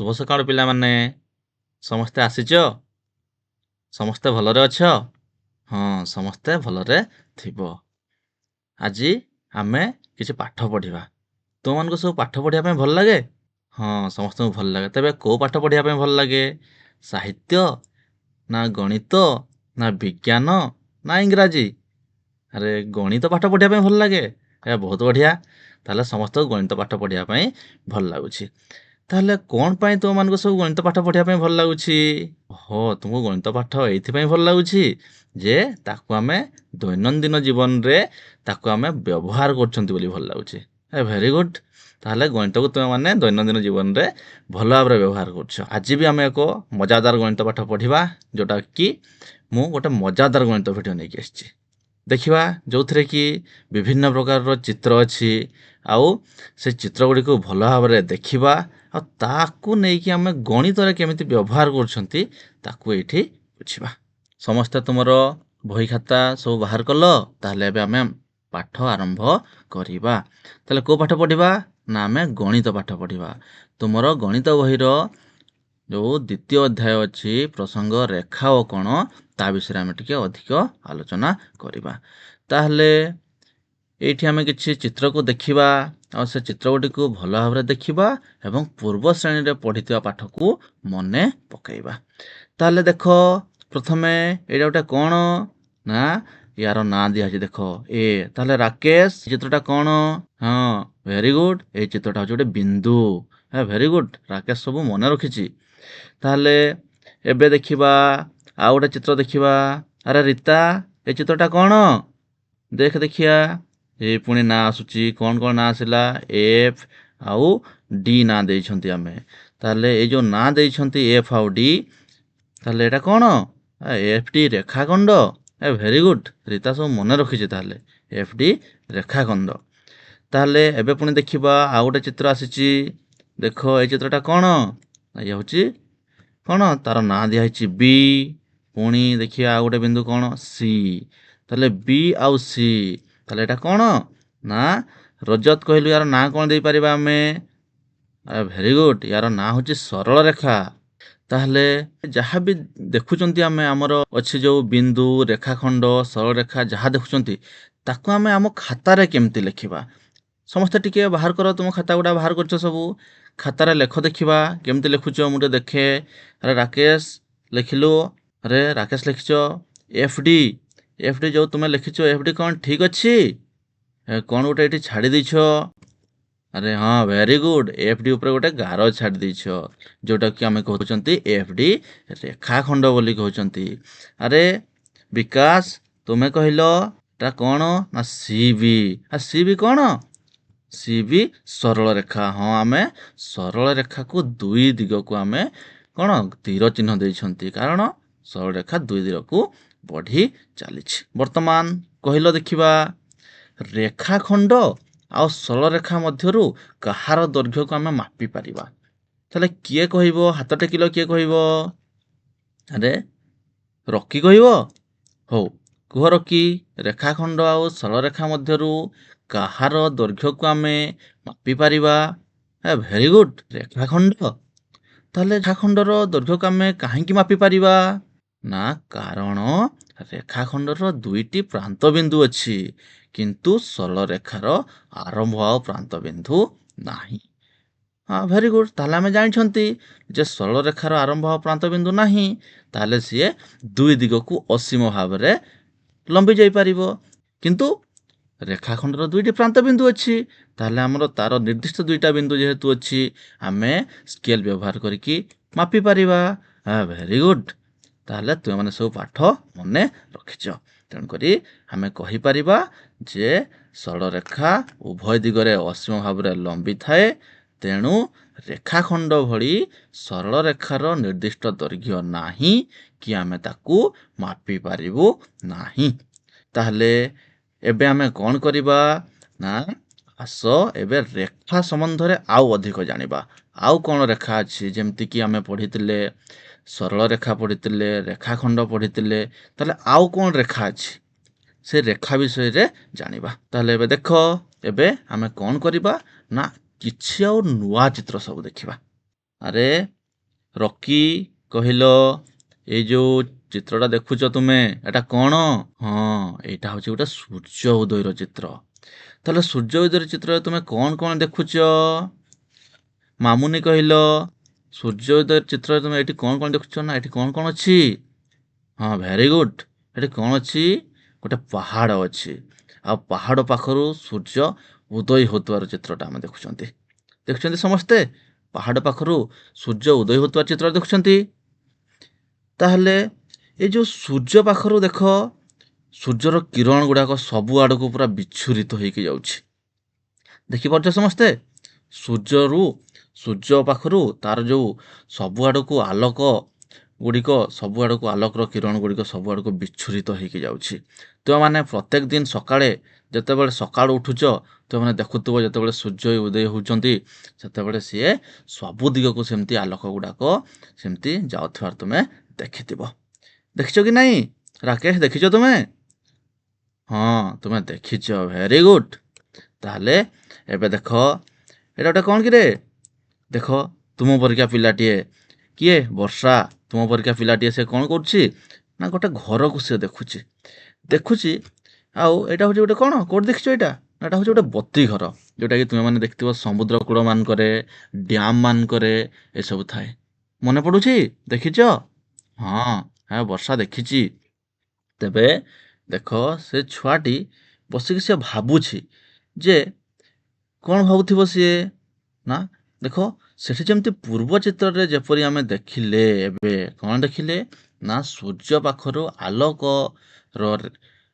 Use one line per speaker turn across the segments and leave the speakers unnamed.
ଶୁଭ ସକାଳ ପିଲାମାନେ। ସମସ୍ତେ ଆସିଛ? ସମସ୍ତେ ଭଲରେ ଅଛ? ହଁ, ସମସ୍ତେ ଭଲରେ ଥିବ। ଆଜି ଆମେ କିଛି ପାଠ ପଢ଼ିବା। ତୁମମାନଙ୍କୁ ସବୁ ପାଠ ପଢ଼ିବା ପାଇଁ ଭଲ ଲାଗେ? ହଁ, ସମସ୍ତଙ୍କୁ ଭଲ ଲାଗେ। ତେବେ କୋଉ ପାଠ ପଢ଼ିବା ପାଇଁ ଭଲ ଲାଗେ? ସାହିତ୍ୟ, ନା ଗଣିତ, ନା ବିଜ୍ଞାନ, ନା ଇଂରାଜୀ? ଆରେ ଗଣିତ ପାଠ ପଢ଼ିବା ପାଇଁ ଭଲ ଲାଗେ? ବହୁତ ବଢ଼ିଆ। ତାହେଲେ ସମସ୍ତଙ୍କୁ ଗଣିତ ପାଠ ପଢ଼ିବା ପାଇଁ ଭଲ ଲାଗୁଛି। ତାହେଲେ କ'ଣ ପାଇଁ ତୁମମାନଙ୍କୁ ସବୁ ଗଣିତ ପାଠ ପଢ଼ିବା ପାଇଁ ଭଲ ଲାଗୁଛି? ତୁମକୁ ଗଣିତ ପାଠ ଏଇଥିପାଇଁ ଭଲ ଲାଗୁଛି ଯେ ତାକୁ ଆମେ ଦୈନନ୍ଦିନ ଜୀବନରେ ତାକୁ ଆମେ ବ୍ୟବହାର କରୁଛନ୍ତି ବୋଲି ଭଲ ଲାଗୁଛି। Very good. ତାହେଲେ ଗଣିତକୁ ତୁମେମାନେ ଦୈନନ୍ଦିନ ଜୀବନରେ ଭଲ ଭାବରେ ବ୍ୟବହାର କରୁଛ। ଆଜି ବି ଆମେ ଏକ ମଜାଦାର ଗଣିତ ପାଠ ପଢ଼ିବା, ଯେଉଁଟାକି ମୁଁ ଗୋଟେ ମଜାଦାର ଗଣିତ ଭିଡ଼ିଓ ନେଇକି ଆସିଛି। ଦେଖିବା, ଯେଉଁଥିରେ କି ବିଭିନ୍ନ ପ୍ରକାରର ଚିତ୍ର ଅଛି, ଆଉ ସେ ଚିତ୍ର ଗୁଡ଼ିକୁ ଭଲ ଭାବରେ ଦେଖିବା, ଆଉ ତାକୁ ନେଇକି ଆମେ ଗଣିତରେ କେମିତି ବ୍ୟବହାର କରୁଛନ୍ତି ତାକୁ ଏଇଠି ବୁଝିବା। ସମସ୍ତେ ତୁମର ବହି ଖାତା ସବୁ ବାହାର କଲ? ତାହେଲେ ଏବେ ଆମେ ପାଠ ଆରମ୍ଭ କରିବା। ତାହେଲେ କୋଉ ପାଠ ପଢ଼ିବା? ନା ଆମେ ଗଣିତ ପାଠ ପଢ଼ିବା। ତୁମର ଗଣିତ ବହିର ଯେଉଁ ଦ୍ୱିତୀୟ ଅଧ୍ୟାୟ ଅଛି, ପ୍ରସଙ୍ଗ ରେଖା ଓ କୋଣ, ତା ବିଷୟରେ ଆମେ ଟିକେ ଅଧିକ ଆଲୋଚନା କରିବା। ତାହେଲେ ଏଇଠି ଆମେ କିଛି ଚିତ୍ରକୁ ଦେଖିବା, ଆଉ ସେ ଚିତ୍ର ଗୁଡ଼ିକୁ ଭଲ ଭାବରେ ଦେଖିବା ଏବଂ ପୂର୍ବ ଶ୍ରେଣୀରେ ପଢ଼ିଥିବା ପାଠକୁ ମନେ ପକାଇବା। ତାହେଲେ ଦେଖ, ପ୍ରଥମେ ଏଇଟା ଗୋଟେ କ'ଣ? ନା ୟାର ନାଁ ଦିଆହେଇଛି, ଦେଖ ଏ। ତାହେଲେ ରାକେଶ, ଚିତ୍ରଟା କ'ଣ? ହଁ, ଭେରି ଗୁଡ୍। ଏଇ ଚିତ୍ରଟା ହେଉଛି ଗୋଟେ ବିନ୍ଦୁ। ଭେରି ଗୁଡ୍, ରାକେଶ ସବୁ ମନେ ରଖିଛି। ତାହେଲେ ଏବେ ଦେଖିବା ଆଉ ଗୋଟେ ଚିତ୍ର ଦେଖିବା। ଆରେ ରୀତା, ଏ ଚିତ୍ରଟା କ'ଣ? ଦେଖ ଦେଖିଆ। ଏ ପୁଣି ନାଁ ଆସୁଛି। କ'ଣ କ'ଣ ନାଁ ଆସିଲା? ଏଫ୍ ଆଉ ଡି ନାଁ ଦେଇଛନ୍ତି ଆମେ। ତାହେଲେ ଏଇ ଯେଉଁ ନାଁ ଦେଇଛନ୍ତି ଏଫ୍ ଆଉ ଡି, ତାହେଲେ ଏଇଟା କ'ଣ? ଏଫ୍ ଡି ରେଖାଖଣ୍ଡ। ଭେରି ଗୁଡ୍, ରୀତା ସବୁ ମନେ ରଖିଛି। ତାହେଲେ ଏଫ୍ ଡି ରେଖାଖଣ୍ଡ। ତାହେଲେ ଏବେ ପୁଣି ଦେଖିବା ଆଉ ଗୋଟେ ଚିତ୍ର ଆସିଛି। ଦେଖ, ଏଇ ଚିତ୍ରଟା କ'ଣ? ଇଏ ହେଉଛି କ'ଣ? ତାର ନାଁ ଦିଆହେଇଛି ବି। ପୁଣି ଦେଖିବା ଆଉ ଗୋଟେ ବିନ୍ଦୁ କ'ଣ? ସି। ତାହେଲେ ବି ଆଉ ସି। ତାହେଲେ ଏଇଟା କ'ଣ? ନା ରଜତ, କହିଲୁ ୟାର ନାଁ କ'ଣ ଦେଇପାରିବା ଆମେ? ଭେରି ଗୁଡ୍, ୟାର ନାଁ ହେଉଛି ସରଳ ରେଖା। ତାହେଲେ ଯାହା ବି ଦେଖୁଛନ୍ତି ଆମେ, ଆମର ଅଛି ଯେଉଁ ବିନ୍ଦୁ, ରେଖାଖଣ୍ଡ, ସରଳରେଖା, ଯାହା ଦେଖୁଛନ୍ତି ତାକୁ ଆମେ ଆମ ଖାତାରେ କେମିତି ଲେଖିବା? ସମସ୍ତେ ଟିକେ ବାହାର କର, ତୁମ ଖାତା ଗୁଡ଼ା ବାହାର କରିଛ ସବୁ। ଖାତାରେ ଲେଖ, ଦେଖିବା କେମିତି ଲେଖୁଛ ମୁଁ ଟିକେ ଦେଖେ। ଆରେ ରାକେଶ ଲେଖିଲୁ? ଆରେ ରାକେଶ ଲେଖିଛ ଏଫ୍ ଡି। ଏଫ୍ ଡି ଯେଉଁ ତୁମେ ଲେଖିଛ, ଏଫ୍ ଡି କ'ଣ ଠିକ୍ ଅଛି? କ'ଣ ଗୋଟେ ଏଠି ଛାଡ଼ି ଦେଇଛ? ଆରେ ହଁ, ଭେରି ଗୁଡ୍। ଏଫ୍ ଡି ଉପରେ ଗୋଟେ ଗାର ଛାଡ଼ି ଦେଇଛ, ଯେଉଁଟାକି ଆମେ କହୁଛନ୍ତି ଏଫ୍ ଡି ରେଖାଖଣ୍ଡ ବୋଲି କହୁଛନ୍ତି। ଆରେ ବିକାଶ, ତୁମେ କହିଲ ଏଟା କ'ଣ? ନା ସି ବି। ସି ବି କ'ଣ? ସି ବି ସରଳ ରେଖା। ହଁ, ଆମେ ସରଳ ରେଖାକୁ ଦୁଇ ଦିଗକୁ ଆମେ କ'ଣ ତୀର ଚିହ୍ନ ଦେଇଛନ୍ତି, କାରଣ ସରଳ ରେଖା ଦୁଇ ଦିଗକୁ ବଢ଼ି ଚାଲିଛି। ବର୍ତ୍ତମାନ କହିଲ ଦେଖିବା, ରେଖାଖଣ୍ଡ ଆଉ ସରଳରେଖା ମଧ୍ୟରୁ କାହାର ଦୈର୍ଘ୍ୟକୁ ଆମେ ମାପିପାରିବା? ତାହେଲେ କିଏ କହିବ? ହାତ ଟେକିଲ, କିଏ କହିବ? ଆରେ ରକି କହିବ। ହଉ, କୁହ ରକି, ରେଖାଖଣ୍ଡ ଆଉ ସରଳରେଖା ମଧ୍ୟରୁ କାହାର ଦୈର୍ଘ୍ୟକୁ ଆମେ ମାପିପାରିବା? Very good, ରେଖାଖଣ୍ଡ। ତାହେଲେ ରେଖାଖଣ୍ଡର ଦୈର୍ଘ୍ୟକୁ ଆମେ କାହିଁକି ମାପିପାରିବା? ନା କାରଣ ରେଖାଖଣ୍ଡର ଦୁଇଟି ପ୍ରାନ୍ତ ବିନ୍ଦୁ ଅଛି, କିନ୍ତୁ ସରଳରେଖାର ଆରମ୍ଭ ଆଉ ପ୍ରାନ୍ତ ବିନ୍ଦୁ ନାହିଁ। Very good. ତାହେଲେ ଆମେ ଜାଣିଛନ୍ତି ଯେ ସରଳରେଖାର ଆରମ୍ଭ ଆଉ ପ୍ରାନ୍ତ ବିନ୍ଦୁ ନାହିଁ, ତାହେଲେ ସିଏ ଦୁଇ ଦିଗକୁ ଅସୀମ ଭାବରେ ଲମ୍ବି ଯାଇପାରିବ। କିନ୍ତୁ ରେଖାଖଣ୍ଡର ଦୁଇଟି ପ୍ରାନ୍ତ ବିନ୍ଦୁ ଅଛି, ତାହେଲେ ଆମର ତାର ନିର୍ଦ୍ଦିଷ୍ଟ ଦୁଇଟା ବିନ୍ଦୁ ଯେହେତୁ ଅଛି, ଆମେ ସ୍କେଲ୍ ବ୍ୟବହାର କରିକି ମାପିପାରିବା। Very good. ତାହେଲେ ତୁମେମାନେ ସବୁ ପାଠ ମନେ ରଖିଛ। ତେଣୁକରି ଆମେ କହିପାରିବା ଯେ ସରଳରେଖା ଉଭୟ ଦିଗରେ ଅସୀମ ଭାବରେ ଲମ୍ବି ଥାଏ, ତେଣୁ ରେଖାଖଣ୍ଡ ଭଳି ସରଳରେଖାର ନିର୍ଦ୍ଦିଷ୍ଟ ଦୈର୍ଘ୍ୟ ନାହିଁ କି ଆମେ ତାକୁ ମାପିପାରିବୁ ନାହିଁ। ତାହେଲେ ଏବେ ଆମେ କ'ଣ କରିବା? ନା ଆସ ଏବେ ରେଖା ସମ୍ବନ୍ଧରେ ଆଉ ଅଧିକ ଜାଣିବା। ଆଉ କ'ଣ ରେଖା ଅଛି? ଯେମିତିକି ଆମେ ପଢ଼ିଥିଲେ ସରଳରେଖା, ପଢ଼ିଥିଲେ ରେଖାଖଣ୍ଡ, ପଢ଼ିଥିଲେ। ତାହେଲେ ଆଉ କ'ଣ ରେଖା ଅଛି, ସେ ରେଖା ବିଷୟରେ ଜାଣିବା। ତାହେଲେ ଏବେ ଦେଖ, ଏବେ ଆମେ କ'ଣ କରିବା? ନା କିଛି ଆଉ ନୂଆ ଚିତ୍ର ସବୁ ଦେଖିବା। ଆରେ ରକି କହିଲ ଏଇ ଯୋଉ ଚିତ୍ରଟା ଦେଖୁଛ ତୁମେ ଏଟା କ'ଣ? ହଁ ଏଇଟା ହଉଛି ଗୋଟେ ସୂର୍ଯ୍ୟ ଉଦୟର ଚିତ୍ର। ତାହେଲେ ସୂର୍ଯ୍ୟ ଉଦୟର ଚିତ୍ରରେ ତୁମେ କ'ଣ କ'ଣ ଦେଖୁଛ? ମାମୁନି କହିଲ ସୂର୍ଯ୍ୟ ଉଦୟର ଚିତ୍ରରେ ତୁମେ ଏଠି କ'ଣ କ'ଣ ଦେଖୁଛ? ନା ଏଠି କ'ଣ କ'ଣ ଅଛି? ହଁ ଭେରି ଗୁଡ୍। ଏଠି କ'ଣ ଅଛି? ଗୋଟେ ପାହାଡ଼ ଅଛି। ଆଉ ପାହାଡ଼ ପାଖରୁ ସୂର୍ଯ୍ୟ ଉଦୟ ହେଉଥିବାର ଚିତ୍ରଟା ଆମେ ଦେଖୁଛନ୍ତି। ଦେଖୁଛନ୍ତି ସମସ୍ତେ ପାହାଡ଼ ପାଖରୁ ସୂର୍ଯ୍ୟ ଉଦୟ ହେଉଥିବା ଚିତ୍ର ଦେଖୁଛନ୍ତି। ତାହେଲେ ଏଇ ଯୋଉ ସୂର୍ଯ୍ୟ ପାଖରୁ ଦେଖ ସୂର୍ଯ୍ୟର କିରଣ ଗୁଡ଼ାକ ସବୁ ଆଡ଼କୁ ପୁରା ବିଚ୍ଛୁରିତ ହେଇକି ଯାଉଛି। ଦେଖିପାରୁଛ ସମସ୍ତେ ସୂର୍ଯ୍ୟ ପାଖରୁ ତାର ଯୋଉ ସବୁଆଡ଼କୁ ଆଲୋକ ଗୁଡ଼ିକ ସବୁଆଡ଼କୁ ଆଲୋକର କିରଣ ଗୁଡ଼ିକ ସବୁଆଡ଼କୁ ବିଚ୍ଛୁରିତ ହେଇକି ଯାଉଛି। ତୁମେମାନେ ପ୍ରତ୍ୟେକ ଦିନ ସକାଳେ ଯେତେବେଳେ ସକାଳୁ ଉଠୁଛ ତୁମେମାନେ ଦେଖୁଥିବ ଯେତେବେଳେ ସୂର୍ଯ୍ୟ ଉଦୟ ହେଉଛନ୍ତି ସେତେବେଳେ ସିଏ ସବୁ ଦିଗକୁ ସେମିତି ଆଲୋକ ଗୁଡ଼ାକ ସେମିତି ଯାଉଥିବାର ତୁମେ ଦେଖିଥିବ। ଦେଖିଛ କି ନାହିଁ ରାକେଶ? ଦେଖିଛ ତୁମେ? ହଁ ତୁମେ ଦେଖିଛ। Very good. ତାହେଲେ ଏବେ ଦେଖ ଏଇଟା ଗୋଟେ କ'ଣ କିରେ? ଦେଖ ତୁମ ପରିକା ପିଲାଟିଏ, କିଏ? ବର୍ଷା। ତୁମ ପରିକା ପିଲାଟିଏ ସେ କ'ଣ କରୁଛି? ନା ଗୋଟେ ଘରକୁ ସେ ଦେଖୁଛି। ଆଉ ଏଇଟା ହେଉଛି ଗୋଟେ କ'ଣ? କେଉଁଠି ଦେଖିଛ ଏଇଟା? ଏଇଟା ହେଉଛି ଗୋଟେ ବତି ଘର, ଯେଉଁଟାକି ତୁମେମାନେ ଦେଖିଥିବ ସମୁଦ୍ର କୂଳ ମାନଙ୍କରେ, ଡ୍ୟାମ୍ ମାନଙ୍କରେ ଏସବୁ ଥାଏ। ମନେ ପଡ଼ୁଛି? ଦେଖିଛ? ହଁ ହଁ ବର୍ଷା ଦେଖିଛି। ତେବେ ଦେଖ ସେ ଛୁଆଟି ବସିକି ସେ ଭାବୁଛି ଯେ କ'ଣ ଭାବୁଥିବ ସିଏ? ନା ଦେଖ ସେଠି ଯେମିତି ପୂର୍ବ ଚିତ୍ରରେ ଯେପରି ଆମେ ଦେଖିଲେ, ଏବେ କ'ଣ ଦେଖିଲେ? ନା ସୂର୍ଯ୍ୟ ପାଖରୁ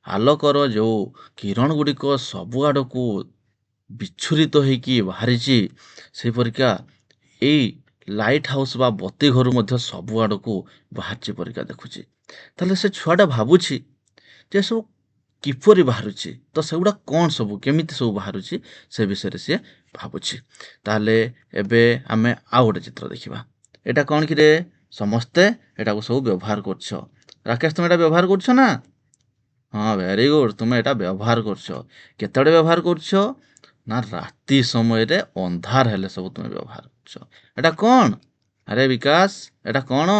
ଆଲୋକର ଯେଉଁ କିରଣ ଗୁଡ଼ିକ ସବୁଆଡ଼କୁ ବିଚ୍ଛୁରିତ ହେଇକି ବାହାରିଛି, ସେହିପରିକା ଏଇ ଲାଇଟ୍ ହାଉସ୍ ବା ବତି ଘରୁ ମଧ୍ୟ ସବୁଆଡ଼କୁ ବାହାରିଛି ପରିକା ଦେଖୁଛି। ତାହେଲେ ସେ ଛୁଆଟା ଭାବୁଛି ଯେ ସବୁ କିପରି ବାହାରୁଛି, ତ ସେଗୁଡ଼ା କ'ଣ ସବୁ କେମିତି ସବୁ ବାହାରୁଛି ସେ ବିଷୟରେ ସିଏ ଭାବୁଛି। ତାହେଲେ ଏବେ ଆମେ ଆଉ ଗୋଟେ ଚିତ୍ର ଦେଖିବା। ଏଇଟା କ'ଣ କିରେ? ସମସ୍ତେ ଏଟାକୁ ସବୁ ବ୍ୟବହାର କରୁଛ। ରାକେଶ ତୁମେ ଏଟା ବ୍ୟବହାର କରୁଛ ନା? ହଁ ଭେରି ଗୁଡ୍। ତୁମେ ଏଟା ବ୍ୟବହାର କରୁଛ। କେତେବେଳେ ବ୍ୟବହାର କରୁଛ? ନା ରାତି ସମୟରେ ଅନ୍ଧାର ହେଲେ ସବୁ ତୁମେ ବ୍ୟବହାର କରୁଛ। ଏଟା କ'ଣ? ଆରେ ବିକାଶ ଏଟା କ'ଣ?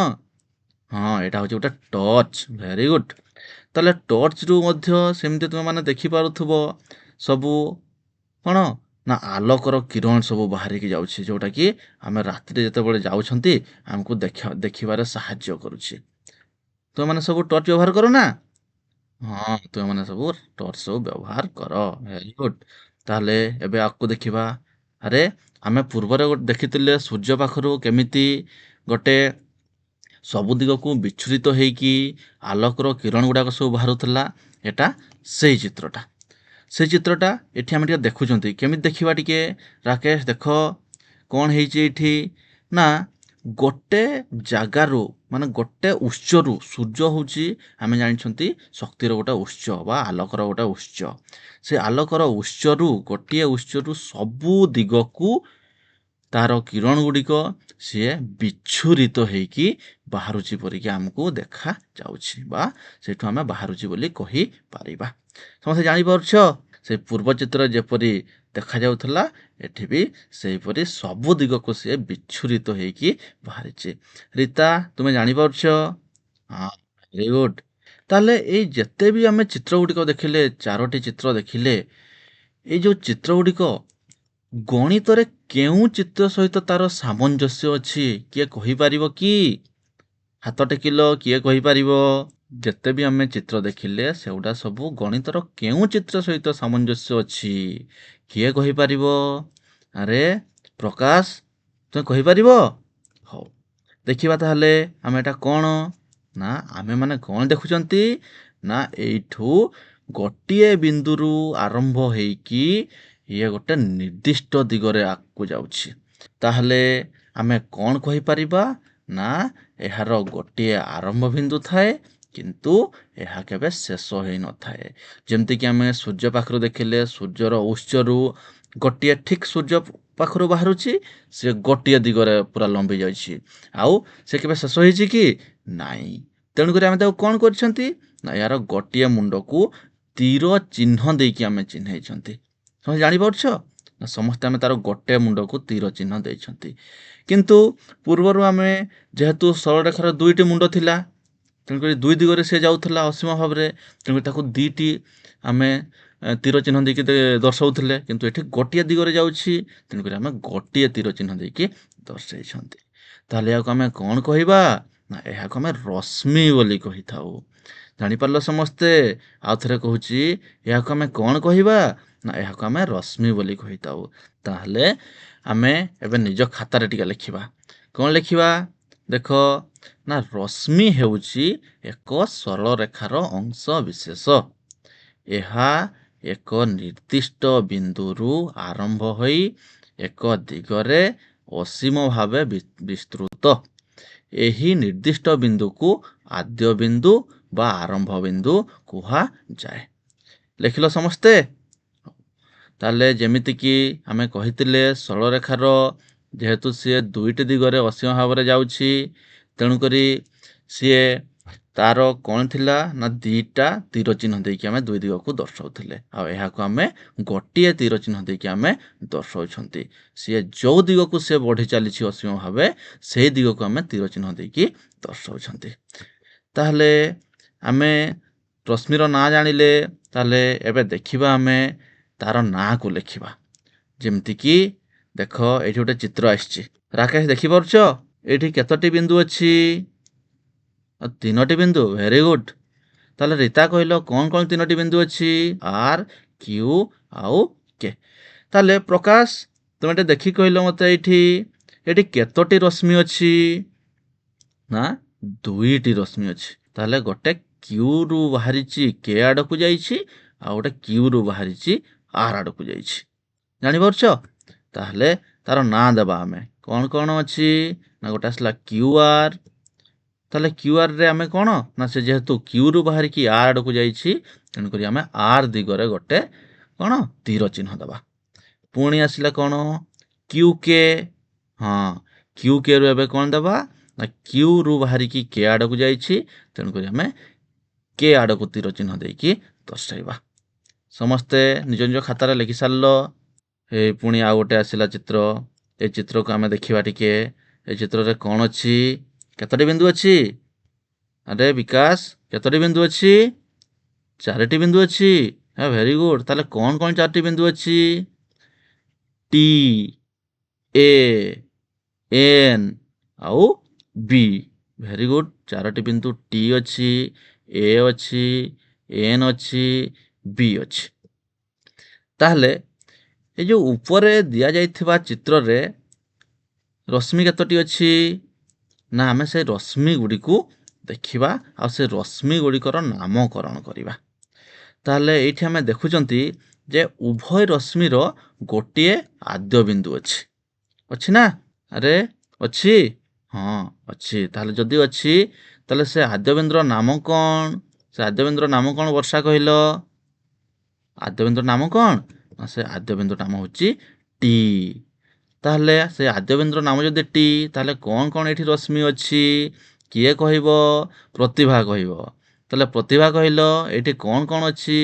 ହଁ ଏଇଟା ହେଉଛି ଗୋଟେ ଟର୍ଚ୍ଚ। Very good. ତାହେଲେ ଟର୍ଚ୍ଚରୁ ମଧ୍ୟ ସେମିତି ତୁମେମାନେ ଦେଖିପାରୁଥିବ ସବୁ କ'ଣ? ନା ଆଲୋକର କିରଣ ସବୁ ବାହାରିକି ଯାଉଛି, ଯେଉଁଟାକି ଆମେ ରାତିରେ ଯେତେବେଳେ ଯାଉଛନ୍ତି ଆମକୁ ଦେଖିବାରେ ସାହାଯ୍ୟ କରୁଛି। ତୁମେମାନେ ସବୁ ଟର୍ଚ୍ଚ ବ୍ୟବହାର କର ନା? ହଁ ତୁମେମାନେ ସବୁ ଟର୍ଚ୍ଚ ସବୁ ବ୍ୟବହାର କର। Very good. ତାହେଲେ ଏବେ ଆଗକୁ ଦେଖିବା। ଆରେ ଆମେ ପୂର୍ବରେ ଦେଖିଥିଲେ ସୂର୍ଯ୍ୟ ପାଖରୁ କେମିତି ଗୋଟେ ସବୁ ଦିଗକୁ ବିଚ୍ଛୁରିତ ହେଇକି ଆଲୋକର କିରଣ ଗୁଡ଼ାକ ସବୁ ବାହାରୁଥିଲା। ଏଟା ସେଇ ଚିତ୍ରଟା ଏଠି ଆମେ ଟିକେ ଦେଖୁଛନ୍ତି। କେମିତି ଦେଖିବା ଟିକେ ରାକେଶ? ଦେଖ କ'ଣ ହେଇଛି ଏଇଠି? ନା ଗୋଟେ ଜାଗାରୁ ମାନେ ଗୋଟେ ଉତ୍ସରୁ, ସୂର୍ଯ୍ୟ ହେଉଛି ଆମେ ଜାଣିଛନ୍ତି ଶକ୍ତିର ଗୋଟେ ଉତ୍ସ ବା ଆଲୋକର ଗୋଟେ ଉତ୍ସ। ସେ ଆଲୋକର ଗୋଟିଏ ଉତ୍ସରୁ ସବୁ ଦିଗକୁ ତାର କିରଣ ଗୁଡ଼ିକ ସିଏ ବିଚ୍ଛୁରିତ ହେଇକି ବାହାରୁଛି ପରିକି ଆମକୁ ଦେଖାଯାଉଛି, ବା ସେଇଠୁ ଆମେ ବାହାରୁଛି ବୋଲି କହିପାରିବା। ସମସ୍ତେ ଜାଣିପାରୁଛ ସେ ପୂର୍ବ ଚିତ୍ର ଯେପରି ଦେଖାଯାଉଥିଲା ଏଠି ବି ସେହିପରି ସବୁ ଦିଗକୁ ସିଏ ବିଚ୍ଛୁରିତ ହେଇକି ବାହାରିଛି। ରୀତା ତୁମେ ଜାଣିପାରୁଛ? ହଁ ଭେରି ଗୁଡ୍। ତାହେଲେ ଏଇ ଯେତେ ବି ଆମେ ଚିତ୍ର ଗୁଡ଼ିକ ଦେଖିଲେ, 4ଟି ଚିତ୍ର ଦେଖିଲେ, ଏଇ ଯୋଉ ଚିତ୍ର ଗୁଡ଼ିକ ଗଣିତରେ କେଉଁ ଚିତ୍ର ସହିତ ତାର ସାମଞ୍ଜସ୍ୟ ଅଛି କିଏ କହିପାରିବ କି? ହାତ ଟେକିଲ, କିଏ କହିପାରିବ? ଯେତେ ବି ଆମେ ଚିତ୍ର ଦେଖିଲେ ସେଗୁଡ଼ା ସବୁ ଗଣିତର କେଉଁ ଚିତ୍ର ସହିତ ସାମଞ୍ଜସ୍ୟ ଅଛି କିଏ କହିପାରିବ? ଆରେ ପ୍ରକାଶ ତୁମେ କହିପାରିବ? ହଉ ଦେଖିବା ତାହେଲେ ଆମେ ଏଟା କ'ଣ? ନା ଆମେମାନେ କ'ଣ ଦେଖୁଛନ୍ତି? ନା ଏଇଠୁ ଗୋଟିଏ ବିନ୍ଦୁରୁ ଆରମ୍ଭ ହେଇକି ଇଏ ଗୋଟେ ନିର୍ଦ୍ଦିଷ୍ଟ ଦିଗରେ ଆଗକୁ ଯାଉଛି। ତାହେଲେ ଆମେ କ'ଣ କହିପାରିବା? ନା ଏହାର ଗୋଟିଏ ଆରମ୍ଭ ବିନ୍ଦୁ ଥାଏ କିନ୍ତୁ ଏହା କେବେ ଶେଷ ହେଇନଥାଏ। ଯେମିତିକି ଆମେ ସୂର୍ଯ୍ୟ ପାଖରୁ ଦେଖିଲେ ସୂର୍ଯ୍ୟର ଉତ୍ସରୁ ଗୋଟିଏ ଠିକ୍ ସୂର୍ଯ୍ୟ ପାଖରୁ ବାହାରୁଛି, ସେ ଗୋଟିଏ ଦିଗରେ ପୁରା ଲମ୍ବି ଯାଇଛି। ଆଉ ସେ କେବେ ଶେଷ ହେଇଛି କି? ନାଇଁ। ତେଣୁକରି ଆମେ ତାକୁ କ'ଣ କରିଛନ୍ତି? ନା ଏହାର ଗୋଟିଏ ମୁଣ୍ଡକୁ ତୀର ଚିହ୍ନ ଦେଇକି ଆମେ ଚିହ୍ନେଇଛନ୍ତି। ତମେ ଜାଣିପାରୁଛ? ନା ସମସ୍ତେ ଆମେ ତାର ଗୋଟେ ମୁଣ୍ଡକୁ ତୀର ଚିହ୍ନ ଦେଇଛନ୍ତି। କିନ୍ତୁ ପୂର୍ବରୁ ଆମେ ଯେହେତୁ ସରଳରେଖାର ଦୁଇଟି ମୁଣ୍ଡ ଥିଲା, ତେଣୁକରି ଦୁଇ ଦିଗରେ ସେ ଯାଉଥିଲା ଅସୀମ ଭାବରେ, ତେଣୁକରି ତାକୁ ଦୁଇଟି ଆମେ ତୀର ଚିହ୍ନ ଦେଇକି ଦର୍ଶାଉଥିଲେ। କିନ୍ତୁ ଏଠି ଗୋଟିଏ ଦିଗରେ ଯାଉଛି, ତେଣୁକରି ଆମେ ଗୋଟିଏ ତୀର ଚିହ୍ନ ଦେଇକି ଦର୍ଶାଇଛନ୍ତି। ତାହେଲେ ଏହାକୁ ଆମେ କ'ଣ କହିବା? ନା ଏହାକୁ ଆମେ ରଶ୍ମି ବୋଲି କହିଥାଉ। ଜାଣିପାରିଲ ସମସ୍ତେ? ଆଉ ଥରେ କହୁଛି, ଏହାକୁ ଆମେ କ'ଣ କହିବା? ନା ଏହାକୁ ଆମେ ରଶ୍ମି ବୋଲି କହିଥାଉ। ତାହେଲେ ଆମେ ଏବେ ନିଜ ଖାତାରେ ଟିକେ ଲେଖିବା। କ'ଣ ଲେଖିବା? ଦେଖ, ନା ରଶ୍ମି ହେଉଛି ଏକ ସରଳରେଖାର ଅଂଶ ବିଶେଷ। ଏହା ଏକ ନିର୍ଦ୍ଦିଷ୍ଟ ବିନ୍ଦୁରୁ ଆରମ୍ଭ ହୋଇ ଏକ ଦିଗରେ ଅସୀମ ଭାବେ ବିସ୍ତୃତ। ଏହି ନିର୍ଦ୍ଦିଷ୍ଟ ବିନ୍ଦୁକୁ ଆଦ୍ୟ ବିନ୍ଦୁ ବା ଆରମ୍ଭ ବିନ୍ଦୁ କୁହାଯାଏ। ଲେଖିଲ ସମସ୍ତେ? ତାହେଲେ ଯେମିତିକି ଆମେ କହିଥିଲେ, ସରଳରେଖାର ଯେହେତୁ ସିଏ ଦୁଇଟି ଦିଗରେ ଅସୀମ ଭାବରେ ଯାଉଛି, ତେଣୁକରି ସିଏ ତାର କ'ଣ ଥିଲା? ନା ଦୁଇଟା ତୀର ଚିହ୍ନ ଦେଇକି ଆମେ ଦୁଇ ଦିଗକୁ ଦର୍ଶାଉଥିଲେ। ଆଉ ଏହାକୁ ଆମେ ଗୋଟିଏ ତୀର ଚିହ୍ନ ଦେଇକି ଆମେ ଦର୍ଶାଉଛନ୍ତି। ସିଏ ଯେଉଁ ଦିଗକୁ ସିଏ ବଢ଼ି ଚାଲିଛି ଅସୀମ ଭାବେ, ସେଇ ଦିଗକୁ ଆମେ ତୀର ଚିହ୍ନ ଦେଇକି ଦର୍ଶାଉଛନ୍ତି। ତାହେଲେ ଆମେ ରଶ୍ମିର ନାଁ ଜାଣିଲେ, ତାହେଲେ ଏବେ ଦେଖିବା ଆମେ ତାର ନାଁକୁ ଲେଖିବା। ଯେମିତିକି ଦେଖ, ଏଇଠି ଗୋଟେ ଚିତ୍ର ଆସିଛି। ରାକେଶ ଦେଖିପାରୁଛ? ଏଇଠି କେତୋଟି ବିନ୍ଦୁ ଅଛି? 3ଟି ବିନ୍ଦୁ। Very good. ତାହେଲେ ରୀତା କହିଲ କ'ଣ କ'ଣ 3ଟି ବିନ୍ଦୁ ଅଛି? ଆର୍, କ୍ୟୁ ଆଉ କେ। ତାହେଲେ ପ୍ରକାଶ, ତୁମେ ଟିକେ ଦେଖି କହିଲ ମୋତେ, ଏଇଠି କେତୋଟି ରଶ୍ମି ଅଛି? ନା 2ଟି ରଶ୍ମି ଅଛି। ତାହେଲେ ଗୋଟେ କ୍ୟୁରୁ ବାହାରିଛି କେ ଆଡ଼କୁ ଯାଇଛି, ଆଉ ଗୋଟେ କ୍ୟୁରୁ ବାହାରିଛି ଆର୍ ଆଡ଼କୁ ଯାଇଛି। ଜାଣିପାରୁଛ? ତାହେଲେ ତାର ନାଁ ଦେବା ଆମେ। କ'ଣ କ'ଣ ଅଛି? ନା ଗୋଟେ ଆସିଲା କ୍ୟୁ ଆର୍। ତାହେଲେ କ୍ୟୁ ଆର୍ରେ ଆମେ କ'ଣ? ନା ସେ ଯେହେତୁ କ୍ୟୁରୁ ବାହାରିକି ଆର୍ ଆଡ଼କୁ ଯାଇଛି, ତେଣୁକରି ଆମେ ଆର୍ ଦିଗରେ ଗୋଟେ କ'ଣ ତୀର ଚିହ୍ନ ଦେବା। ପୁଣି ଆସିଲା କ'ଣ? କ୍ୟୁ କେ। ହଁ, କ୍ୟୁ କେରୁ ଏବେ କ'ଣ ଦେବା? ନା କ୍ୟୁରୁ ବାହାରିକି କେ ଆଡ଼କୁ ଯାଇଛି, ତେଣୁକରି ଆମେ କେ ଆଡ଼କୁ ତୀର ଚିହ୍ନ ଦେଇକି ଦର୍ଶାଇବା। ସମସ୍ତେ ନିଜ ନିଜ ଖାତାରେ ଲେଖି ସାରିଲ? ପୁଣି ଆଉ ଗୋଟେ ଆସିଲା ଚିତ୍ର। ଏ ଚିତ୍ରକୁ ଆମେ ଦେଖିବା ଟିକେ। ଏ ଚିତ୍ରରେ କ'ଣ ଅଛି? କେତୋଟି ବିନ୍ଦୁ ଅଛି? ଆରେ ବିକାଶ, କେତୋଟି ବିନ୍ଦୁ ଅଛି? 4ଟି ବିନ୍ଦୁ ଅଛି। Very good. ତାହେଲେ କ'ଣ କ'ଣ 4ଟି ବିନ୍ଦୁ ଅଛି? ଟି, ଏ, ଏନ୍ ଆଉ ବି। Very good. 4ଟି ବିନ୍ଦୁ ଟି ଅଛି, ଏ ଅଛି, ଏନ୍ ଅଛି, ବି ଅଛି। ତାହେଲେ ଏ ଯେଉଁ ଉପରେ ଦିଆଯାଇଥିବା ଚିତ୍ରରେ ରଶ୍ମି କେତୋଟି ଅଛି? ନା ଆମେ ସେ ରଶ୍ମି ଗୁଡ଼ିକୁ ଦେଖିବା, ଆଉ ସେ ରଶ୍ମି ଗୁଡ଼ିକର ନାମକରଣ କରିବା। ତାହେଲେ ଏଇଠି ଆମେ ଦେଖୁଛନ୍ତି ଯେ ଉଭୟ ରଶ୍ମିର ଗୋଟିଏ ଆଦ୍ୟ ବିନ୍ଦୁ ଅଛି। ଅଛି ନା? ଆରେ ଅଛି? ହଁ ଅଛି। ତାହେଲେ ଯଦି ଅଛି, ତାହେଲେ ସେ ଆଦ୍ୟ ବିନ୍ଦୁର ନାମ କ'ଣ? ସେ ଆଦ୍ୟ ବିନ୍ଦୁର ନାମ କ'ଣ ବର୍ଷା କହିଲ? ଆଦ୍ୟ ବିନ୍ଦୁର ନାମ କ'ଣ? ନା ସେ ଆଦ୍ୟ ବିନ୍ଦୁର ନାମ ହେଉଛି ଟି। ତାହେଲେ ସେ ଆଦ୍ୟ ବିନ୍ଦୁର ନାମ ଯଦି ଟି, ତାହେଲେ କ'ଣ କ'ଣ ଏଠି ରଶ୍ମି ଅଛି? କିଏ କହିବ? ପ୍ରତିଭା କହିବ। ତାହେଲେ ପ୍ରତିଭା କହିଲ, ଏଇଠି କ'ଣ କ'ଣ ଅଛି?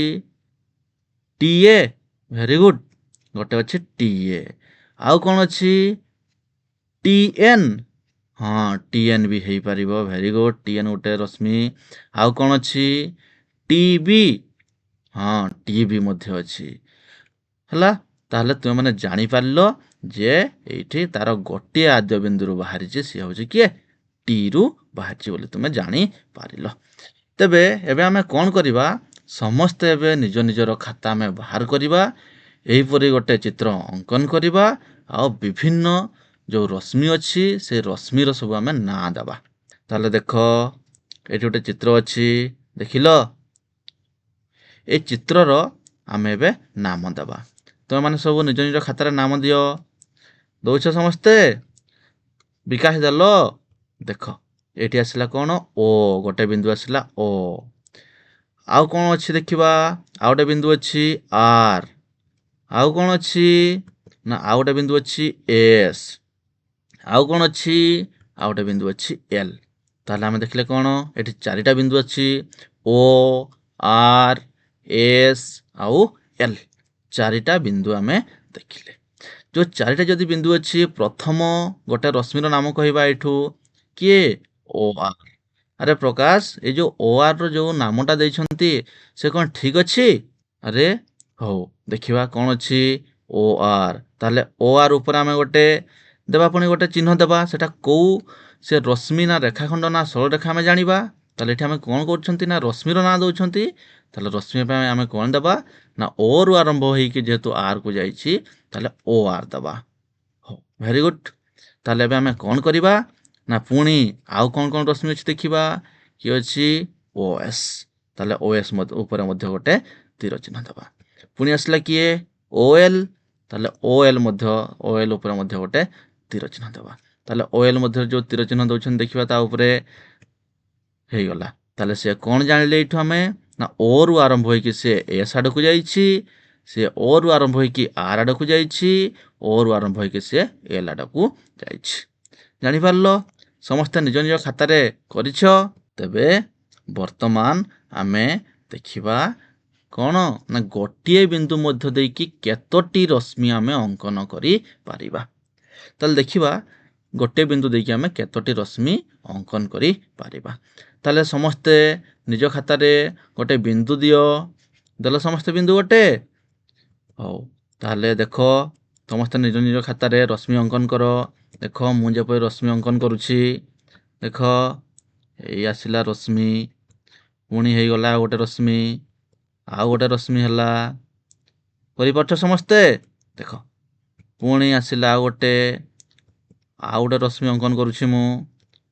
T A. Very good. ଗୋଟେ ଅଛି ଟି ଏ। ଆଉ କ'ଣ ଅଛି? T N. ହଁ, ଟି ଏନ୍ ବି ହେଇପାରିବ। Very good. ଟି ଏନ୍ ଗୋଟେ ରଶ୍ମି। ଆଉ କ'ଣ ଅଛି? ଟି ବି। ହଁ, ଟି ବି ମଧ୍ୟ ଅଛି। ହେଲା? ତାହେଲେ ତୁମେ ମାନେ ଜାଣିପାରିଲ ଯେ ଏଇଠି ତାର ଗୋଟିଏ ଆଦ୍ୟ ବିନ୍ଦୁରୁ ବାହାରିଛି, ସିଏ ହେଉଛି କିଏ? ଟିରୁ ବାହାରିଛି ବୋଲି ତୁମେ ଜାଣିପାରିଲ। ତେବେ ଏବେ ଆମେ କ'ଣ କରିବା? ସମସ୍ତେ ଏବେ ନିଜ ନିଜର ଖାତା ଆମେ ବାହାର କରିବା, ଏହିପରି ଗୋଟେ ଚିତ୍ର ଅଙ୍କନ କରିବା, ଆଉ ବିଭିନ୍ନ ଯେଉଁ ରଶ୍ମି ଅଛି, ସେ ରଶ୍ମିର ସବୁ ଆମେ ନାଁ ଦେବା। ତାହେଲେ ଦେଖ, ଏଇଠି ଗୋଟେ ଚିତ୍ର ଅଛି, ଦେଖିଲ? ଏ ଚିତ୍ରର ଆମେ ଏବେ ନାମ ଦେବା। ତୁମେମାନେ ସବୁ ନିଜ ନିଜ ଖାତାରେ ନାମ ଦିଅ। ଦଉଛ ସମସ୍ତେ? ବିକାଶ ଦେଲ? ଦେଖ, ଏଇଠି ଆସିଲା କ'ଣ? ଓ। ଗୋଟେ ବିନ୍ଦୁ ଆସିଲା ଓ। ଆଉ କ'ଣ ଅଛି ଦେଖିବା? ଆଉ ଗୋଟେ ବିନ୍ଦୁ ଅଛି ଆର୍। ଆଉ କ'ଣ ଅଛି? ନା ଆଉ ଗୋଟେ ବିନ୍ଦୁ ଅଛି ଏସ୍। ଆଉ କ'ଣ ଅଛି? ଆଉ ଗୋଟେ ବିନ୍ଦୁ ଅଛି ଏଲ୍। ତାହେଲେ ଆମେ ଦେଖିଲେ କ'ଣ? ଏଠି 4ଟା ବିନ୍ଦୁ ଅଛି। ଓ, ଆର୍, ଏସ୍ ଆଉ ଏଲ୍। 4ଟା ବିନ୍ଦୁ ଆମେ ଦେଖିଲେ। जो चारिटा जदि बिंदु अच्छी प्रथम गोटे रश्मिर नाम कहवा एठू किए ओ आर। अरे प्रकाश ये जो ओ आर रो जो नामटा देइछंती से कौन ठीक अच्छी? अरे हौ देखिवा कौन अच्छी ओ आर। ताहले ओ आर ऊपर आमे गोटे देवा पुणी गोटे चिन्ह देवा सेटा कौ से रश्मि ना रेखाखंड ना सरल रेखा आमे जानिबा। ताहले एठी आमे कौन करछंती ना रश्मिर ना दउछंती। ताहले रश्मि पे आमे कौन देबा ना ओ रु आरंभ होइकी जेहेतु आर को जाइछि ताहले ओ आर देबा। हो वेरी गुड। ताहले एबे आमे कौन करिबा ना पुणी आउ कौन रश्मि अछि देखिबा कि अछि ओ एस। ताहले ओ एस ऊपर मध्य गोटे तीर चिन्ह देबा। पुणी आसला किए ओ एल। ताहले ओ एल मध्य ओ एल ऊपर मध्य गोटे तीर चिन्ह देबा। ताहले ओ एल मध्य जो तीर चिन्ह दउछन देखिबा ता ऊपरे हेई गला। ताहले से कौन जानिले एठू आमे ना ओ रु आरंभ होइकी से एस आडकु जाइछि। से ओ रु आरंभ होइकी आर आडकु जाइछि। ओ रु आरंभ होइकी से एल आडकु जाइछि। जानि पारलो समस्त निज निज खातारे करिछ। तेबे वर्तमान आमे देखिबा कौन ना गोटिए बिंदु मध्य देकी केतोटी रश्मि आमे अंकन करि पारिबा। ताहले देखिबा गोटे बिंदु देकी आमे केतोटी रश्मि अंकन करि पारिबा। ताहले समस्ते निज खातारे गोटे बिंदु दियो। देलो समस्ते बिंदु गोटे। हौ ताहले देखो समस्ते निज निज खातारे रश्मि अंकन करो। देखो मु जेपरि रश्मि अंकन करूछि। देखो एई आसिला रश्मि पुणी हेई गला गोटे रश्मि आउ गोटे रश्मि हला करिपारछ समस्ते। देखो पुणी आसिला आउ गोटे रश्मि अंकन करूछि मु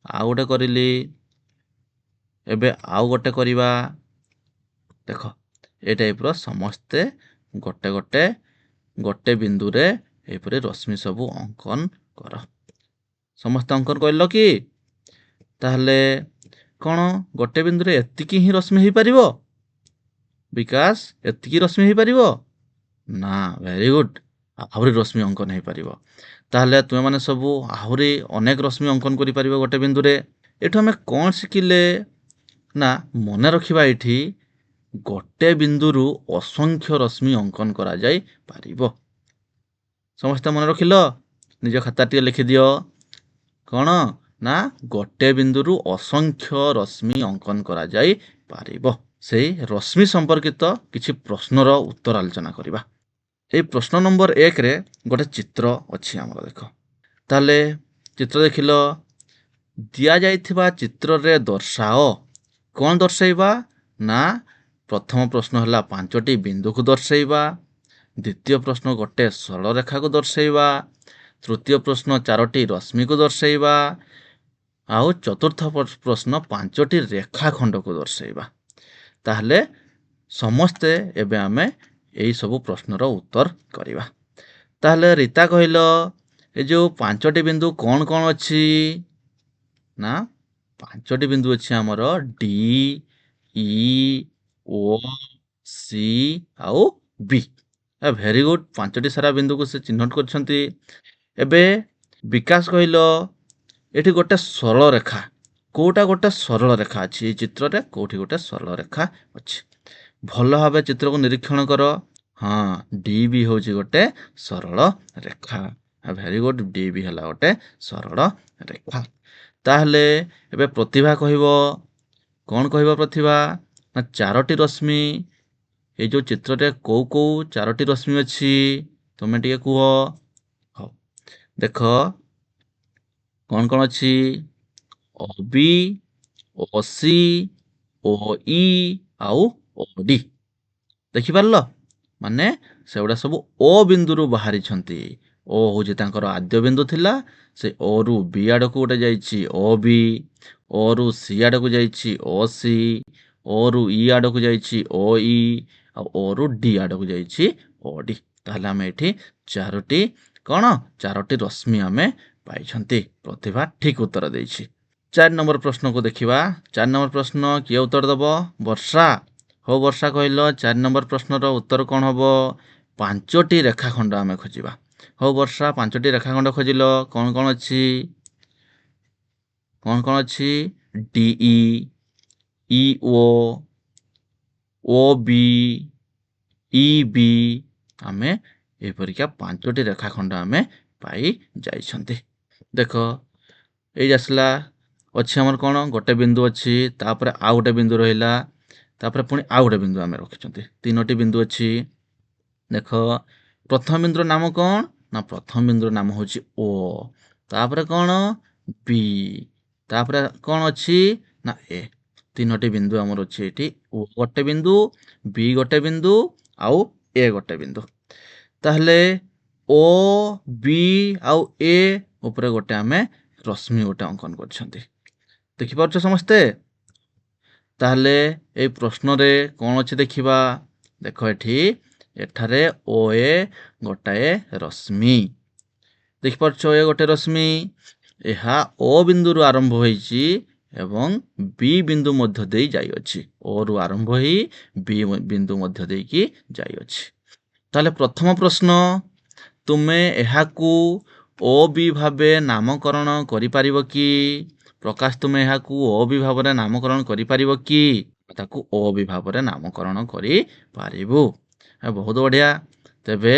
आउ गोटे करिली। एबे आउ गोटे करिबा। देखो ए टाइप रो समस्ते गोटे गोटे गोटे बिंदु रे एपरि रश्मि सबु अंकन कर। समस्त अंकन करलो कि ताहले कौन गोटे बिंदु रे एतिकी ही रश्मि हेई परिबो? विकास एतिकी रश्मि हेई परिबो ना। Very good. आहुरी रश्मि अंकन हेई परिबो। ताहले तुमे माने सबु आहुरी अनेक रश्मि अंकन करि परिबो गोटे बिंदु रे। एठु हमें कौन शिकिले ना मने रखिबा एठी गोटे बिंदुरु असंख्य रश्मि अंकन करा जाई पारिबो। समस्त मन रखिलो निज खाता टिके लिखि दियो। कौन ना गोटे बिंदुरु असंख्य रश्मि अंकन करा जाई पारिबो। सेई रश्मि संपर्कित किछि प्रश्नर उत्तर आलोचना करिबा। एई प्रश्न नंबर 1 रे गोटे चित्र अछि हमर देखो। ताले चित्र देखिलो दिया जाइथिबा चित्र रे दर्शाओ। कौन दर्शाइबा ना प्रथम प्रश्न हला 5टी बिंदु को दर्शाइबा। द्वितीय प्रश्न गोटे सरल रेखा को दर्शाइबा। तृतीय प्रश्न 4टी रश्मि को दर्शाइबा। आउ चतुर्थ प्रश्न 5टी रेखा खंड को दर्शाइबा। ताहले समस्ते एबे आमे एई सबु प्रश्नर उत्तर करिबा। ताहले रीता कहिलो ए जो 5टी बिंदु कौन कौन अछि ना 5टी बिंदु अछि हमर डी ई ओ सी आउ बी। Very good. 5टी सारा बिंदु को से चिन्हट करछंती। एबे विकास कहिलो एठी गोटे सरल रेखा कोटा गोटे सरल रेखा अछि ए चित्र रे कोठी गोटे सरल रेखा अछि। भल भाबे चित्र को निरीक्षण करो। हाँ डी बी होची गोटे सरल रेखा। Very good. डी बी हला गोटे सरल रेखा। ताहले एबे प्रतिभा कहिबो कौन कहिबो प्रतिभा ना 4टी रश्मि ए जो चित्र रे को 4टी रश्मि अछि तुमे टिके कुहो। हो देखो कौन कौन अछि ओ बी ओ सी ओ ई आउ ओ डी। देखि पारलो माने सेउडा सब ओ बिंदुरु बाहरी छंती। ओ होची तांकर आद्य बिंदु थिला से ओ रु बी आडको गोटे जाइछि ओ बी। ओ रु सी आडको जाइछि ओ सी। ओ रु ई आडको जाइछि ओ ई। ओ रु डी आडको जाइछि ओ डी। ताहले आमे एठी 4टी कौन 4टी रश्मि आमे पाइछंती। प्रतिभा ठीक उत्तर देइछि। 4 नंबर प्रश्न को देखिबा। 4 नंबर प्रश्न किए उत्तर दबो वर्षा। हो वर्षा कहिलो 4 नंबर प्रश्न रो उत्तर कौन हबो 5टी रेखाखंड आमे खोजिबा। हो वर्षा 5टी रेखाखंड खोजिलो कौन कौन अछि डी ई ओ ओ बी ई बी आमे ଏହିପରିକା 5ଟି ରେଖାଖଣ୍ଡ ଆମେ ପାଇ ଯାଇଛନ୍ତି। ଦେଖ ଏଇ ଆସିଲା ଅଛି ଆମର କ'ଣ ଗୋଟେ ବିନ୍ଦୁ ଅଛି, ତାପରେ ଆଉ ଗୋଟେ ବିନ୍ଦୁ ରହିଲା, ତାପରେ ପୁଣି ଆଉ ଗୋଟେ ବିନ୍ଦୁ ଆମେ ରଖିଛନ୍ତି, 3ଟି ବିନ୍ଦୁ ଅଛି। ଦେଖ ପ୍ରଥମ ବିନ୍ଦୁର ନାମ କ'ଣ ନା ପ୍ରଥମ ବିନ୍ଦୁର ନାମ ହେଉଛି ଓ, ତାପରେ କ'ଣ ବି, ତାପରେ କ'ଣ ଅଛି ନା ଏ। 3ଟି ବିନ୍ଦୁ ଆମର ଅଛି ଏଠି, ଓ ଗୋଟେ ବିନ୍ଦୁ, ବି ଗୋଟେ ବିନ୍ଦୁ, ଆଉ ଏ ଗୋଟେ ବିନ୍ଦୁ। ତାହେଲେ ଓ ବି ଆଉ ଏ ଉପରେ ଗୋଟେ ଆମେ ରଶ୍ମି ଗୋଟେ ଅଙ୍କନ କରିଛନ୍ତି, ଦେଖିପାରୁଛ ସମସ୍ତେ। ତାହେଲେ ଏଇ ପ୍ରଶ୍ନରେ କ'ଣ ଅଛି ଦେଖିବା। ଦେଖ ଏଠାରେ ଓ ଏ ଗୋଟାଏ ରଶ୍ମି, ଦେଖିପାରୁଛ ଏ ଗୋଟେ ରଶ୍ମି, ଏହା ଓ ବିନ୍ଦୁରୁ ଆରମ୍ଭ ହୋଇଛି ଏବଂ ବି ବିନ୍ଦୁ ମଧ୍ୟ ଦେଇ ଯାଇଅଛି। ଓ ରୁ ଆରମ୍ଭ ହୋଇ ବି ବିନ୍ଦୁ ମଧ୍ୟ ଦେଇକି ଯାଇଅଛି। ତାହେଲେ ପ୍ରଥମ ପ୍ରଶ୍ନ, ତୁମେ ଏହାକୁ ଓ ବି ଭାବେ ନାମକରଣ କରିପାରିବ କି? ପ୍ରକାଶ, ତୁମେ ଏହାକୁ ଓ ବି ଭାବରେ ନାମକରଣ କରିପାରିବ କି? ତାକୁ ଓ ବି ଭାବରେ ନାମକରଣ କରିପାରିବୁ। ବହୁତ ବଢ଼ିଆ। ତେବେ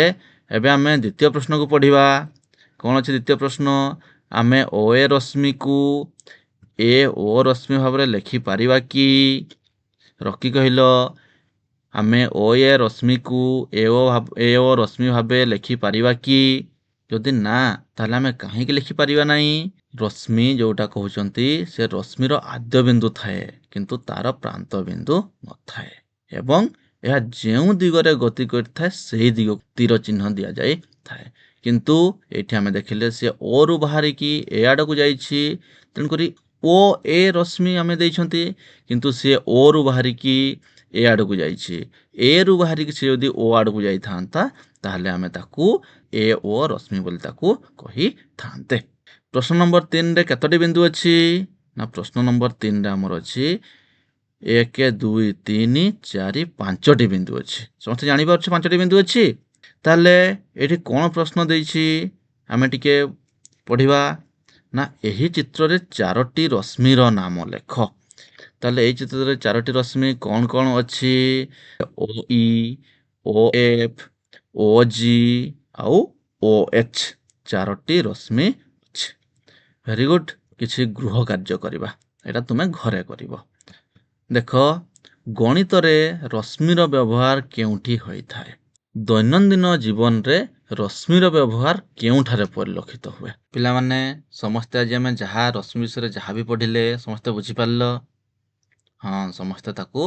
ଏବେ ଆମେ ଦ୍ୱିତୀୟ ପ୍ରଶ୍ନକୁ ପଢ଼ିବା। କ'ଣ ଅଛି ଦ୍ୱିତୀୟ ପ୍ରଶ୍ନ? ଆମେ ଓ ଏ ରଶ୍ମିକୁ ଏ ଓ ରଶ୍ମି ଭାବରେ ଲେଖିପାରିବା କି? ରକି କହିଲ, ଆମେ ଓ ଏ ରଶ୍ମିକୁ ଏ ଓ ରଶ୍ମି ଭାବେ ଲେଖିପାରିବା କି? ଯଦି ନା, ତାହେଲେ ଆମେ କାହିଁକି ଲେଖିପାରିବା ନାହିଁ? ରଶ୍ମି ଯେଉଁଟା କହୁଛନ୍ତି ସେ ରଶ୍ମିର ଆଦ୍ୟ ବିନ୍ଦୁ ଥାଏ, କିନ୍ତୁ ତାର ପ୍ରାନ୍ତ ବିନ୍ଦୁ ନଥାଏ, ଏବଂ ଏହା ଯେଉଁ ଦିଗରେ ଗତି କରିଥାଏ ସେହି ଦିଗକୁ ତୀର ଚିହ୍ନ ଦିଆଯାଇଥାଏ। କିନ୍ତୁ ଏଇଠି ଆମେ ଦେଖିଲେ ସେ ଓ ରୁ ବାହାରିକି ଏ ଆଡ଼କୁ ଯାଇଛି, ତେଣୁକରି ଓ ଏ ରଶ୍ମି ଆମେ ଦେଇଛନ୍ତି, କିନ୍ତୁ ସେ ଓ ରୁ ବାହାରିକି ଏ ଆଡ଼କୁ ଯାଇଛି। ଏ ରୁ ବାହାରିକି ସେ ଯଦି ଓ ଆଡ଼କୁ ଯାଇଥାନ୍ତା, ତାହେଲେ ଆମେ ତାକୁ ଏ ଓ ରଶ୍ମି ବୋଲି ତାକୁ କହିଥାନ୍ତେ। ପ୍ରଶ୍ନ ନମ୍ବର 3ରେ କେତୋଟି ବିନ୍ଦୁ ଅଛି? ନା ପ୍ରଶ୍ନ ନମ୍ବର 3ରେ ଆମର ଅଛି 1 2 3 4 5ଟି ବିନ୍ଦୁ ଅଛି। ସମସ୍ତେ ଜାଣିପାରୁଛ 5ଟି ବିନ୍ଦୁ ଅଛି। ତାହେଲେ ଏଠି କ'ଣ ପ୍ରଶ୍ନ ଦେଇଛି ଆମେ ଟିକେ ପଢ଼ିବା। ନା ଏହି ଚିତ୍ରରେ 4ଟି ରଶ୍ମିର ନାମ ଲେଖ। ତାହେଲେ ଏଇ ଚିତ୍ରରେ 4ଟି ରଶ୍ମି କ'ଣ କ'ଣ ଅଛି? ଓ ଇ, ଓ ଏଫ୍, ଓ ଜି ଆଉ ଓ ଏଚ୍, 4ଟି ରଶ୍ମି ଅଛି। Very good. କିଛି ଗୃହ କାର୍ଯ୍ୟ କରିବା, ଏଇଟା ତୁମେ ଘରେ କରିବ। ଦେଖ, ଗଣିତରେ ରଶ୍ମିର ବ୍ୟବହାର କେଉଁଠି ହୋଇଥାଏ? ଦୈନନ୍ଦିନ ଜୀବନରେ ରଶ୍ମିର ବ୍ୟବହାର କେଉଁଠାରେ ପରିଲକ୍ଷିତ ହୁଏ? ପିଲାମାନେ ସମସ୍ତେ ଆଜି ଆମେ ଯାହା ରଶ୍ମି ବିଷୟରେ ଯାହା ବି ପଢ଼ିଲେ ସମସ୍ତେ ବୁଝିପାରିଲ? ହଁ, ସମସ୍ତେ ତାକୁ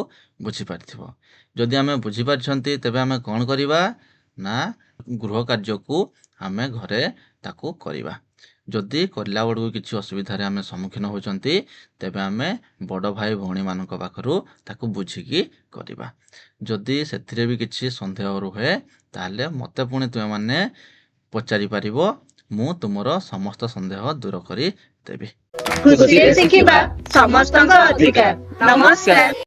ବୁଝିପାରିଥିବ। ଯଦି ଆମେ ବୁଝିପାରିଛନ୍ତି, ତେବେ ଆମେ କ'ଣ କରିବା? ନା ଗୃହ କାର୍ଯ୍ୟକୁ ଆମେ ଘରେ ତାକୁ କରିବା। ଯଦି କରିଲା ବେଳକୁ କିଛି ଅସୁବିଧାରେ ଆମେ ସମ୍ମୁଖୀନ ହେଉଛନ୍ତି, ତେବେ ଆମେ ବଡ଼ ଭାଇ ଭଉଣୀମାନଙ୍କ ପାଖରୁ ତାକୁ ବୁଝିକି କରିବା। ଯଦି ସେଥିରେ ବି କିଛି ସନ୍ଦେହ ରୁହେ, ତାହେଲେ ମୋତେ ପୁଣି ତୁମେମାନେ ପଚାରିପାରିବ, ମୁଁ ତୁମର ସମସ୍ତ ସନ୍ଦେହ ଦୂର କରିଦେବି।
ଖୁସିରେ ଶିଖିବା ସମସ୍ତଙ୍କ ଅଧିକାର। ନମସ୍କାର।